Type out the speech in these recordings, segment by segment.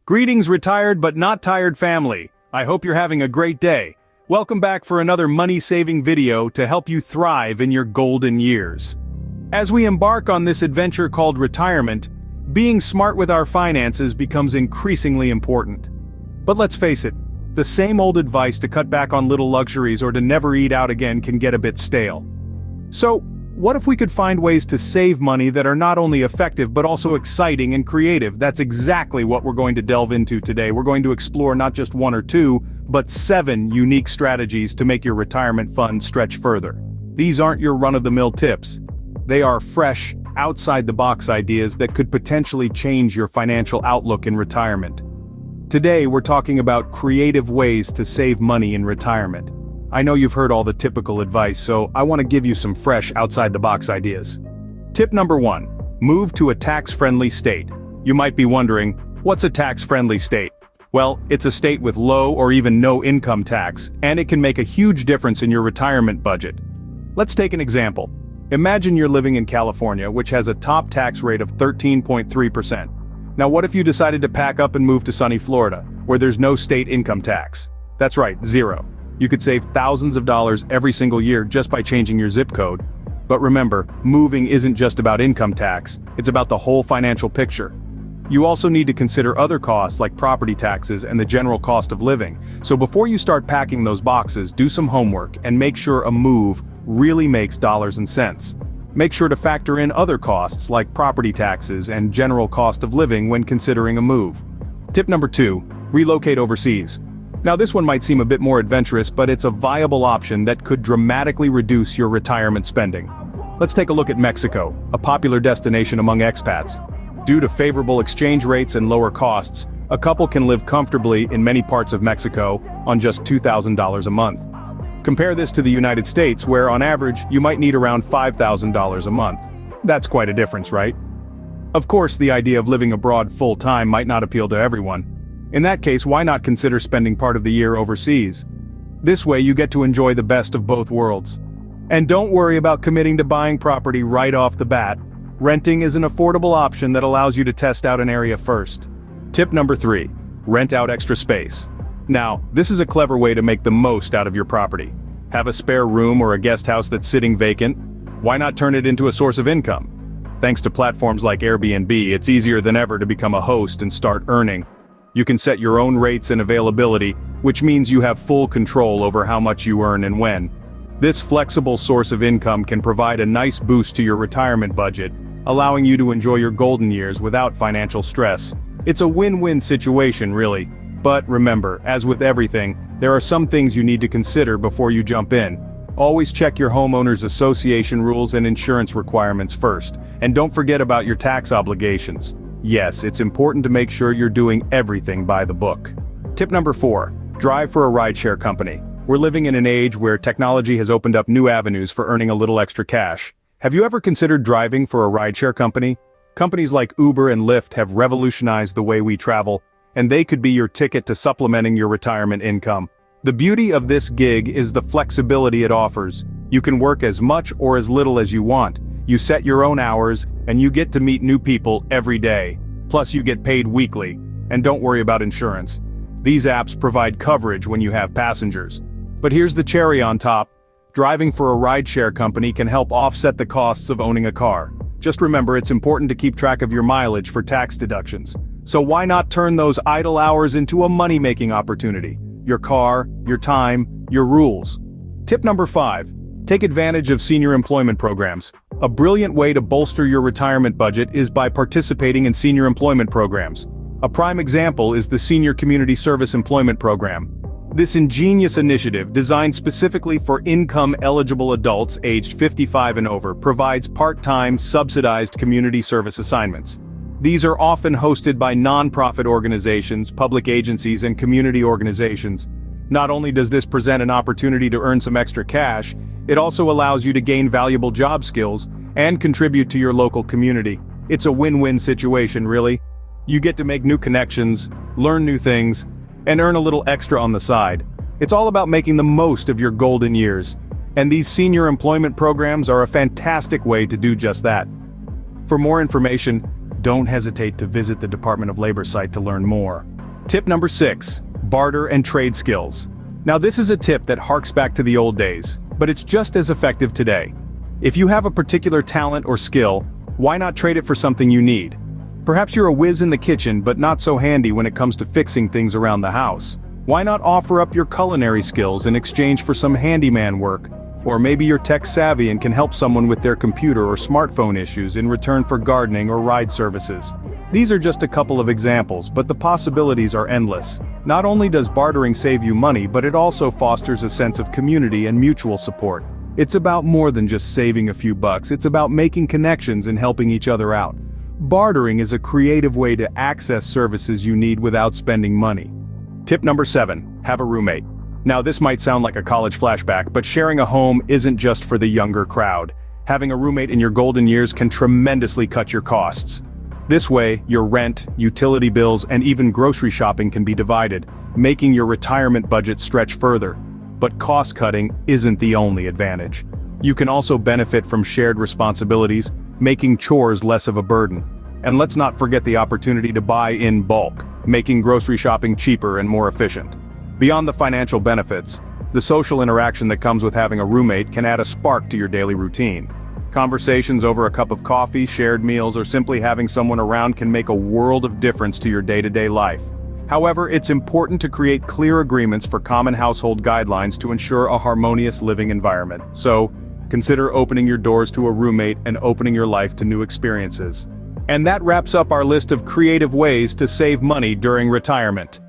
Greetings, retired but not tired family. I hope you're having a great day. Welcome back for another money-saving video to help you thrive in your golden years. As we embark on this adventure called retirement, being smart with our finances becomes increasingly important. But let's face it, the same old advice to cut back on little luxuries or to never eat out again can get a bit stale. So, what if we could find ways to save money that are not only effective but also exciting and creative? That's exactly what we're going to delve into today. We're going to explore not just one or two, but 7 unique strategies to make your retirement fund stretch further. These aren't your run-of-the-mill tips. They are fresh, outside-the-box ideas that could potentially change your financial outlook in retirement. Today we're talking about creative ways to save money in retirement. I know you've heard all the typical advice, so I want to give you some fresh outside-the-box ideas. Tip number 1. Move to a tax-friendly state. You might be wondering, what's a tax-friendly state? Well, it's a state with low or even no income tax, and it can make a huge difference in your retirement budget. Let's take an example. Imagine you're living in California, which has a top tax rate of 13.3%. Now what if you decided to pack up and move to sunny Florida, where there's no state income tax? That's right, 0. You could save thousands of dollars every single year just by changing your zip code. But remember, moving isn't just about income tax, it's about the whole financial picture. You also need to consider other costs like property taxes and the general cost of living. So before you start packing those boxes, do some homework and make sure a move really makes dollars and cents. Make sure to factor in other costs like property taxes and general cost of living when considering a move. Tip number 2, relocate overseas. Now this one might seem a bit more adventurous, but it's a viable option that could dramatically reduce your retirement spending. Let's take a look at Mexico, a popular destination among expats. Due to favorable exchange rates and lower costs, a couple can live comfortably in many parts of Mexico on just $2,000 a month. Compare this to the United States, where on average you might need around $5,000 a month. That's quite a difference, right? Of course, the idea of living abroad full-time might not appeal to everyone. In that case, why not consider spending part of the year overseas? This way you get to enjoy the best of both worlds. And don't worry about committing to buying property right off the bat. Renting is an affordable option that allows you to test out an area first. Tip number 3, rent out extra space. Now, this is a clever way to make the most out of your property. Have a spare room or a guest house that's sitting vacant? Why not turn it into a source of income? Thanks to platforms like Airbnb, it's easier than ever to become a host and start earning. You can set your own rates and availability, which means you have full control over how much you earn and when. This flexible source of income can provide a nice boost to your retirement budget, allowing you to enjoy your golden years without financial stress. It's a win-win situation, really. But remember, as with everything, there are some things you need to consider before you jump in. Always check your homeowners association rules and insurance requirements first, and don't forget about your tax obligations. Yes, it's important to make sure you're doing everything by the book. Tip number 4, drive for a rideshare company. We're living in an age where technology has opened up new avenues for earning a little extra cash. Have you ever considered driving for a rideshare company? Companies like Uber and Lyft have revolutionized the way we travel, and they could be your ticket to supplementing your retirement income. The beauty of this gig is the flexibility it offers. You can work as much or as little as you want. You set your own hours, and you get to meet new people every day. Plus you get paid weekly, and don't worry about insurance. These apps provide coverage when you have passengers. But here's the cherry on top. Driving for a rideshare company can help offset the costs of owning a car. Just remember, it's important to keep track of your mileage for tax deductions. So why not turn those idle hours into a money-making opportunity? Your car, your time, your rules. Tip number 5. Take advantage of senior employment programs. A brilliant way to bolster your retirement budget is by participating in senior employment programs. A prime example is the Senior Community Service Employment Program. This ingenious initiative, designed specifically for income-eligible adults aged 55 and over, provides part-time, subsidized community service assignments. These are often hosted by non-profit organizations, public agencies, and community organizations. Not only does this present an opportunity to earn some extra cash, it also allows you to gain valuable job skills and contribute to your local community. It's a win-win situation, really. You get to make new connections, learn new things, and earn a little extra on the side. It's all about making the most of your golden years. And these senior employment programs are a fantastic way to do just that. For more information, don't hesitate to visit the Department of Labor site to learn more. Tip number 6, barter and trade skills. Now this is a tip that harks back to the old days, but it's just as effective today. If you have a particular talent or skill, why not trade it for something you need? Perhaps you're a whiz in the kitchen but not so handy when it comes to fixing things around the house. Why not offer up your culinary skills in exchange for some handyman work? Or maybe you're tech savvy and can help someone with their computer or smartphone issues in return for gardening or ride services. These are just a couple of examples, but the possibilities are endless. Not only does bartering save you money, but it also fosters a sense of community and mutual support. It's about more than just saving a few bucks, it's about making connections and helping each other out. Bartering is a creative way to access services you need without spending money. Tip number 7, have a roommate. Now this might sound like a college flashback, but sharing a home isn't just for the younger crowd. Having a roommate in your golden years can tremendously cut your costs. This way, your rent, utility bills, and even grocery shopping can be divided, making your retirement budget stretch further. But cost cutting isn't the only advantage. You can also benefit from shared responsibilities, making chores less of a burden. And let's not forget the opportunity to buy in bulk, making grocery shopping cheaper and more efficient. Beyond the financial benefits, the social interaction that comes with having a roommate can add a spark to your daily routine. Conversations over a cup of coffee, shared meals, or simply having someone around can make a world of difference to your day-to-day life. However, it's important to create clear agreements for common household guidelines to ensure a harmonious living environment. So, consider opening your doors to a roommate and opening your life to new experiences. And that wraps up our list of creative ways to save money during retirement.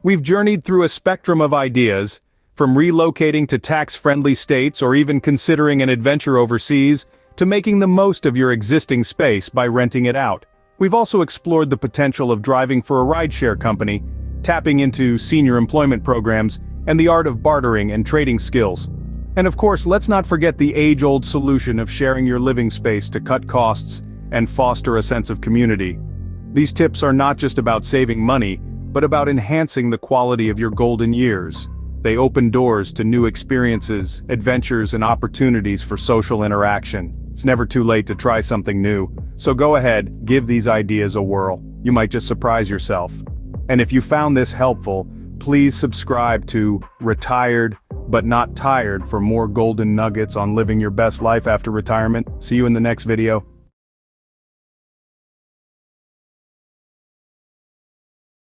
We've journeyed through a spectrum of ideas, from relocating to tax-friendly states or even considering an adventure overseas, to making the most of your existing space by renting it out. We've also explored the potential of driving for a rideshare company, tapping into senior employment programs, and the art of bartering and trading skills. And of course, let's not forget the age-old solution of sharing your living space to cut costs and foster a sense of community. These tips are not just about saving money, but about enhancing the quality of your golden years. They open doors to new experiences, adventures, and opportunities for social interaction. It's never too late to try something new, so go ahead, give these ideas a whirl. You might just surprise yourself. And if you found this helpful, please subscribe to Retired But Not Tired for more golden nuggets on living your best life after retirement. See you in the next video.